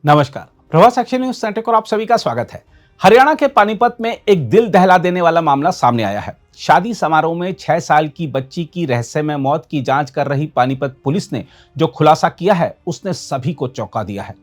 नमस्कार, Prabhas action news centre को आप सभी का स्वागत है। हरियाणा के पानीपत में एक दिल दहला देने वाला मामला सामने आया है। शादी समारोह में 6 साल की बच्ची की रहस्यमय मौत की जांच कर रही पानीपत पुलिस ने जो खुलासा किया है, उसने सभी को चौंका दिया है।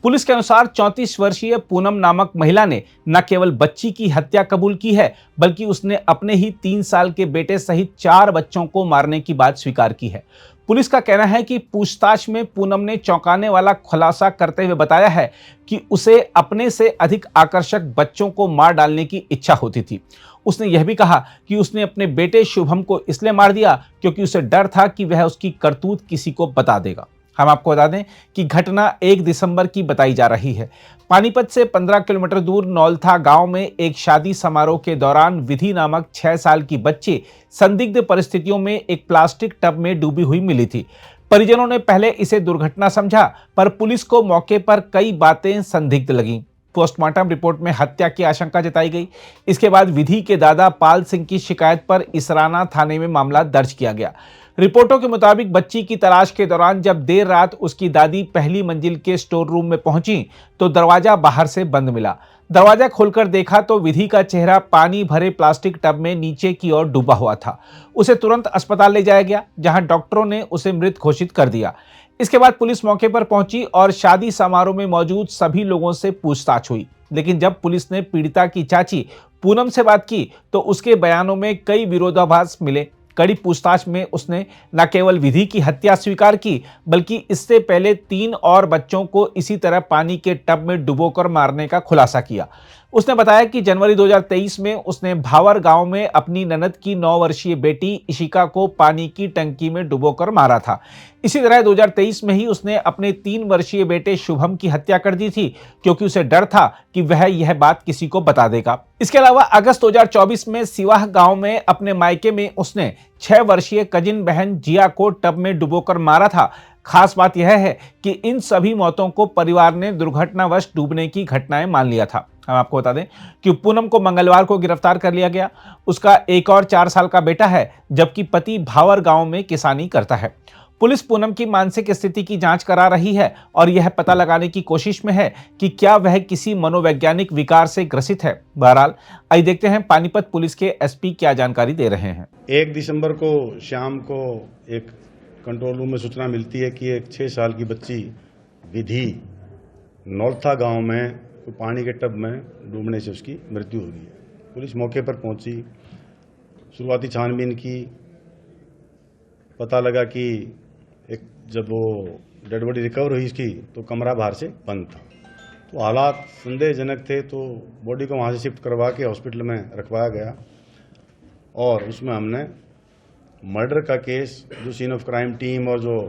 पुलिस के अनुसार 34 वर्षीय पूनम नामक महिला ने न केवल बच्ची की हत्या कबूल की है, बल्कि उसने अपने ही 3 साल के बेटे सहित 4 बच्चों को मारने की बात स्वीकार की है। पुलिस का कहना है कि पूछताछ में पूनम ने चौंकाने वाला खुलासा करते हुए बताया है कि उसे अपने से अधिक आकर्षक बच्चों को मार डालने की इच्छा होती थी। उसने यह भी कहा कि उसने अपने बेटे शुभम को इसलिए मार दिया क्योंकि उसे डर था कि वह उसकी करतूत किसी को बता देगा। हम आपको बता दें कि घटना 1 दिसंबर की बताई जा रही है। पानीपत से 15 किलोमीटर दूर नौलथा गांव में एक शादी समारोह के दौरान विधि नामक 6 साल की बच्ची संदिग्ध परिस्थितियों में एक प्लास्टिक टब में डूबी हुई मिली थी। परिजनों ने पहले इसे दुर्घटना समझा, पर पुलिस को मौके पर कई बातें संदिग्ध लगीं। पोस्टमार्टम रिपोर्ट में हत्या की आशंका जताई गई। इसके बाद विधि के दादा पाल सिंह की शिकायत पर इसराना थाने में मामला दर्ज किया गया। रिपोर्टों के मुताबिक बच्ची की तलाश के दौरान जब देर रात उसकी दादी पहली मंजिल के स्टोर रूम में पहुंची तो दरवाजा बाहर से बंद मिला। दरवाजा खोलकर देखा तो विधि का चेहरा पानी भरे प्लास्टिक टब में नीचे की ओर डूबा हुआ था। उसे तुरंत अस्पताल ले जाया गया, जहां डॉक्टरों ने उसे मृत घोषित कर दिया। इसके बाद पुलिस मौके पर पहुंची और शादी समारोह में मौजूद सभी लोगों से पूछताछ हुई। लेकिन जब पुलिस ने पीड़िता की चाची पूनम से बात की तो उसके बयानों में कई विरोधाभास मिले। कड़ी पूछताछ में उसने न केवल विधि की हत्या स्वीकार की, बल्कि इससे पहले 3 और बच्चों को इसी तरह पानी के टब में डुबोकर मारने का खुलासा किया। उसने बताया कि जनवरी 2023 में उसने भावर गांव में अपनी ननद की 9 वर्षीय बेटी इशिका को पानी की टंकी में डुबोकर मारा था। इसी तरह 2023 में ही उसने अपने 3 वर्षीय बेटे शुभम की हत्या कर दी थी, क्योंकि उसे डर था कि वह यह बात किसी को बता देगा। इसके अलावा अगस्त 2024 में सिवाह गांव में अपने मायके में उसने 6 वर्षीय कजिन बहन जिया को टब में डुबोकर मारा था। खास बात यह है कि इन सभी मौतों को परिवार ने दुर्घटनावश डूबने की घटनाएं मान लिया था। हम आपको बता दें कि पूनम को मंगलवार को गिरफ्तार कर लिया गया। उसका एक और 4 साल का बेटा है, जबकि पति भावर गांव में किसानी करता है। पुलिस पूनम की मानसिक स्थिति की जांच करा रही है और यह पता लगाने की कोशिश में है कि क्या वह किसी मनोवैज्ञानिक विकार से ग्रसित है। बहरहाल आइए देखते हैं पानीपत पुलिस के एसपी क्या जानकारी दे रहे हैं। 1 दिसंबर को शाम को एक कंट्रोल रूम में सूचना मिलती है कि एक 6 साल की बच्ची विधि नौलथा गांव में पानी के टब में डूबने से उसकी मृत्यु हो गई है। पुलिस मौके पर पहुंची, शुरुआती छानबीन की, पता लगा कि जब वो डेड बॉडी रिकवर हुई इसकी तो कमरा बाहर से बंद था। तो हालात संदेहजनक थे, तो बॉडी को वहाँ से शिफ्ट करवा के हॉस्पिटल में रखवाया गया और उसमें हमने मर्डर का केस, जो सीन ऑफ क्राइम टीम और जो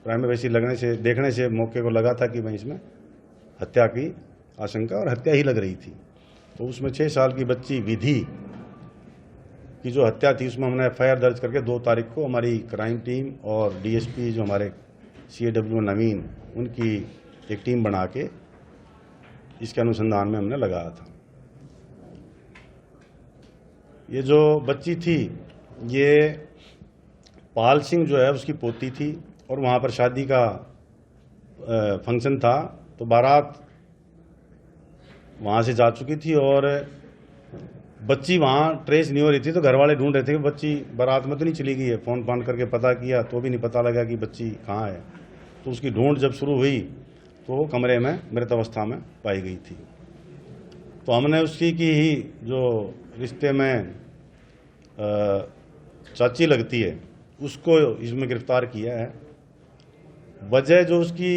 क्राइम वैसी देखने से मौके को लगा था कि भाई इसमें हत्या की आशंका और हत्या ही लग रही थी। तो उसमें 6 साल की बच्ची विधि की जो हत्या थी, उसमें हमने FIR दर्ज करके 2 तारीख को हमारी क्राइम टीम और DSP जो हमारे CAW नवीन, उनकी एक टीम बना के इसके अनुसंधान में हमने लगाया था। ये जो बच्ची थी, ये पाल सिंह जो है उसकी पोती थी और वहाँ पर शादी का फंक्शन था, तो बारात वहाँ से जा चुकी थी और बच्ची वहाँ ट्रेस नहीं हो रही थी। तो घर वाले ढूंढ रहे थे कि बच्ची बारात में तो नहीं चली गई है। फ़ोन फान करके पता किया तो भी नहीं पता लगा कि बच्ची कहाँ है। तो उसकी ढूंढ जब शुरू हुई तो वो कमरे में मृत अवस्था में पाई गई थी। तो हमने उसकी की ही जो रिश्ते में चाची लगती है उसको इसमें गिरफ्तार किया है। वजह जो उसकी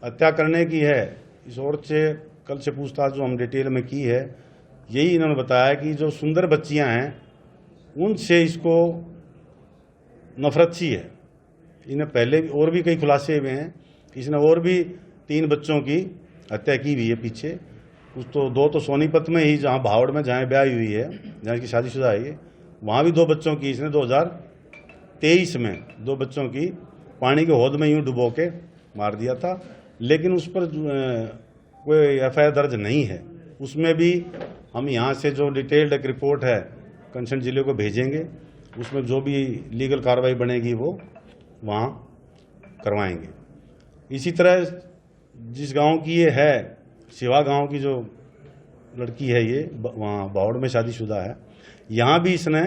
हत्या करने की है, इस औरत से कल से पूछताछ जो हम डिटेल में की है, यही इन्होंने बताया कि जो सुंदर बच्चियां हैं उनसे इसको नफरत सी है। इन्हें पहले और भी कई खुलासे हुए हैं, इसने और भी 3 बच्चों की हत्या की हुई है पीछे। कुछ तो 2 तो सोनीपत में ही, जहां भावड़ में जहां ब्याह हुई है, जहां इसकी शादीशुदा है, वहाँ भी 2 बच्चों की इसने 2023 में 2 बच्चों की पानी के हौद में यूँ डुबो के मार दिया था। लेकिन उस पर कोई FIR दर्ज नहीं है। उसमें भी हम यहाँ से जो डिटेल्ड एक रिपोर्ट है कंसर्न जिले को भेजेंगे, उसमें जो भी लीगल कार्रवाई बनेगी वो वहाँ करवाएंगे। इसी तरह जिस गांव की ये है, शिवा गांव की जो लड़की है, ये वहाँ बावड़ में शादीशुदा है। यहाँ भी इसने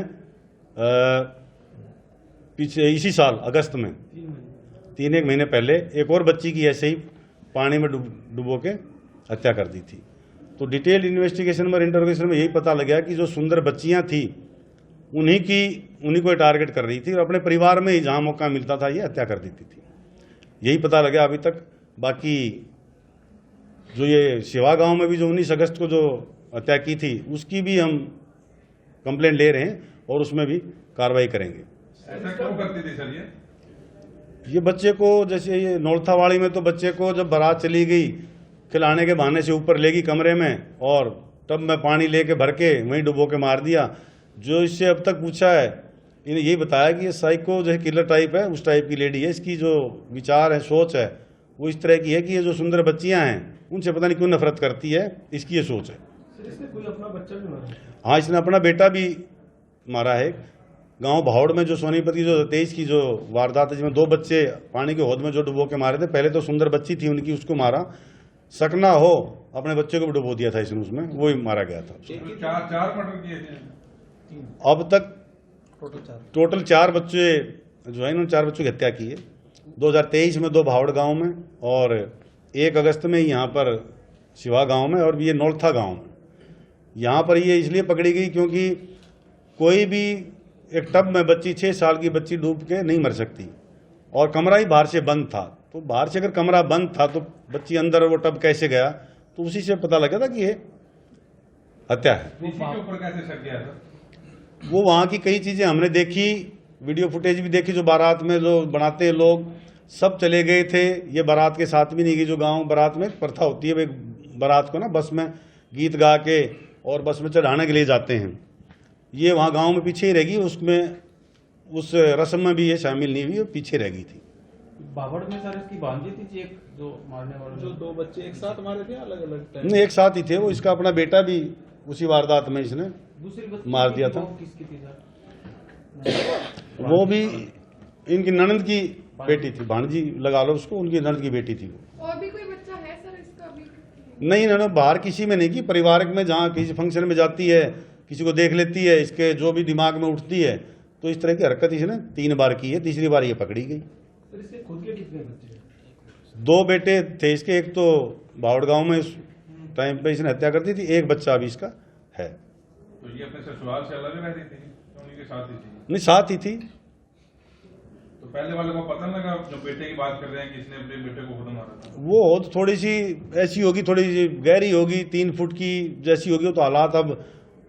पीछे इसी साल अगस्त में 3 महीने पहले एक और बच्ची की ऐसे ही पानी में डुबो के हत्या कर दी थी। तो डिटेल इन्वेस्टिगेशन और इंटरोगेशन में यही पता लगा कि जो सुंदर बच्चियां थी उन्हीं को टारगेट कर रही थी और अपने परिवार में ही जहां मौका मिलता था ये हत्या कर देती थी। यही पता लगा अभी तक। बाकी जो ये शिवा गांव में भी जो 19 अगस्त को जो हत्या की थी उसकी भी हम कंप्लेंट ले रहे हैं और उसमें भी कार्रवाई करेंगे। ऐसा क्यों करती थी सर ये बच्चे को, जैसे ये नौलथावाड़ी में तो बच्चे को जब बारात चली गई खिलाने के बहाने से ऊपर ले गई कमरे में और टब में पानी लेके भर के वहीं डुबो के मार दिया। जो इससे अब तक पूछा है इन्हें यही बताया कि ये साइको जैसे किलर टाइप है, उस टाइप की लेडी है। इसकी जो विचार है, सोच है, वो इस तरह की है कि ये जो सुंदर बच्चियां हैं उनसे पता नहीं क्यों नफरत करती है, इसकी ये सोच है। इसने कोई अपना बच्चा भी मारा? हाँ, इसने अपना बेटा भी मारा है। गांव भावड़ में जो सोनीपत की जो 23 की जो वारदात है जिसमें 2 बच्चे पानी के हौद में जो डुबो के मारे थे, पहले तो सुंदर बच्ची थी उनकी, उसको मारा। सकना हो अपने बच्चे को भी डुबो दिया था इसने, उसमें वो ही मारा गया था। चार मर्डर किए थे अब तक टोटल 4 बच्चे जो है इन्होंने 4 बच्चों की हत्या की है। 2023 में 2 भावड़ गांव में और 1 अगस्त में यहाँ पर शिवा गांव में और ये नौलथा गांव में। यहाँ पर ये इसलिए पकड़ी गई क्योंकि कोई भी एक टब में बच्ची 6 साल की बच्ची डूब के नहीं मर सकती और कमरा ही बाहर से बंद था। तो बाहर से अगर कमरा बंद था तो बच्ची अंदर वो टब कैसे गया, तो उसी से पता लगा था कि ये हत्या है। इसी के ऊपर कैसे शक गया सर? वो वहाँ की कई चीज़ें हमने देखी, वीडियो फुटेज भी देखी, जो बारात में जो बनाते हैं लोग सब चले गए थे। ये बारात के साथ भी नहीं गई। जो गांव बारात में प्रथा होती है, वे बारात को ना बस में गीत गा के और बस में चढ़ाने के लिए जाते हैं। ये वहाँ गांव में पीछे ही रहेगी, उसमें उस रस्म में भी ये शामिल नहीं हुई, वो पीछे रह गई थी। बावड़ में सर इसकी भांजी थी एक जो मारने वाले, जो 2 बच्चे एक साथ मारे थे अलग अलग टाइम? नहीं, एक साथ ही थे वो। इसका अपना बेटा भी उसी वारदात में इसने दूसरी मार दिया था। किसकी थी सर? वो भी इनकी ननद की बेटी थी, भांजी लगा लो उसको, उनकी ननद की बेटी थी वो। और भी कोई बच्चा है सर इसका अभी? नहीं, इन्होंने बाहर किसी में नहीं की, पारिवारिक में जहाँ किसी फंक्शन में जाती है, किसी को देख लेती है, इसके जो भी दिमाग में उठती है, तो इस तरह की हरकत इसने 3 बार की है। तीसरी बार ये पकड़ी गई। सर इसके खुद के कितने बच्चे? 2 बेटे थे इसके। एक तो बावड़ गांव में इस टाइम पे इसने हत्या कर दी थी, एक बच्चा अभी इसका है। तो ये अपने ससुराल से अलग रहती थी, उन्हीं के साथ ही थी? नहीं, साथ ही थी। तो पहले वाले को पता लगा जो बेटे की बात कर रहे हैं कि इसने अपने बेटे को खुद मारा था? वो हौद थोड़ी सी ऐसी होगी, थोड़ी सी गहरी होगी, 3 फुट की जैसी होगी। तो हालात अब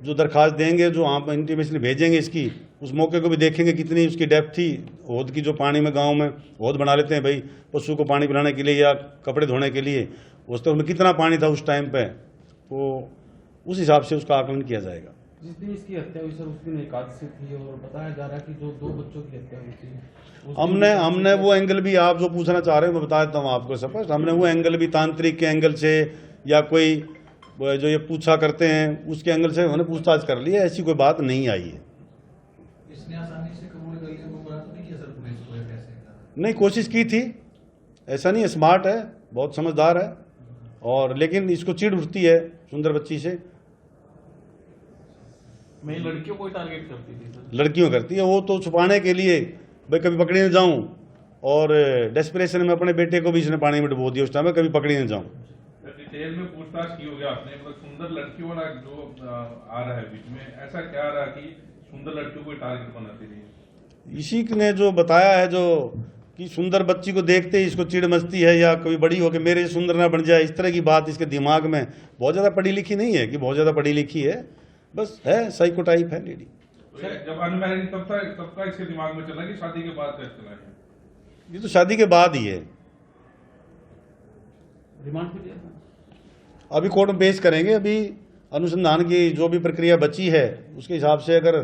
जो दरखास्त देंगे, जो आप इंटीमेशन भेजेंगे इसकी, उस मौके को भी देखेंगे कितनी उसकी डेप्थ थी हौद की। जो पानी में गांव में हौद बना लेते हैं भाई पशु को पानी पिलाने के लिए या कपड़े धोने के लिए, उस तक में कितना पानी था उस टाइम पे, तो उस हिसाब से उसका आकलन किया जाएगा। जिस दिन इसकी हत्या हुई सर उस दिन एकादशी थी और बताया जा रहा है कि जो 2 बच्चों की हत्या हुई थी हमने वो एंगल भी, आप जो पूछना चाह रहे हो मैं बता देता हूँ आपको स्पष्ट। हमने वो एंगल भी तांत्रिक के एंगल से या कोई जो ये पूछा करते हैं उसके एंगल से हमने पूछताछ कर ली है। ऐसी कोई बात नहीं आई है। इसने आसानी से कबूल कर लिया, वो बात नहीं किया सर पुलिस को कैसे? नहीं, कोशिश की थी, ऐसा नहीं है। स्मार्ट है, बहुत समझदार है, और लेकिन इसको चिढ़ उठती है सुंदर बच्ची से। मैं लड़कियों को ही टारगेट करती थी सर? लड़कियों करती है वो, तो छुपाने के लिए भाई कभी पकड़ी न जाऊं, और डेस्परेशन में अपने बेटे को भी इसने पानी में डुबो दिया उस टाइम में, कभी पकड़ी न जाऊं। डिटेल में पूछताछ की होगी आपने, मतलब सुंदर लड़कियों वाला जो आ रहा है बीच में, ऐसा क्या रहा कि सुंदर लड़कियों को टारगेट बनाती थी? इसी ने जो बताया है, जो कि सुंदर बच्ची को देखते ही इसको चिढ़ मचती है, या कभी बड़ी हो के मेरे सुंदर ना बन जाए, इस तरह की बात इसके दिमाग में। बहुत ज़्यादा पढ़ी लिखी नहीं है कि बहुत ज़्यादा पढ़ी लिखी है, बस है साइको टाइप है लेडी। तो जब अनमैरिड तब का इसके दिमाग में चला कि शादी के बाद का चला है? ये तो शादी के बाद ही है। रिमांड भी दिया था? अभी कोर्ट में पेश करेंगे। अभी अनुसंधान की जो भी प्रक्रिया बची है उसके हिसाब से अगर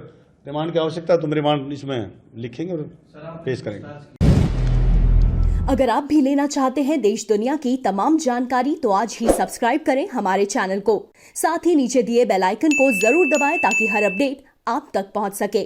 रिमांड की आवश्यकता है तो रिमांड इसमें लिखेंगे और पेश करेंगे। अगर आप भी लेना चाहते हैं देश दुनिया की तमाम जानकारी तो आज ही सब्सक्राइब करें हमारे चैनल को। साथ ही नीचे दिए बेल आइकन को जरूर दबाएं ताकि हर अपडेट आप तक पहुंच सके।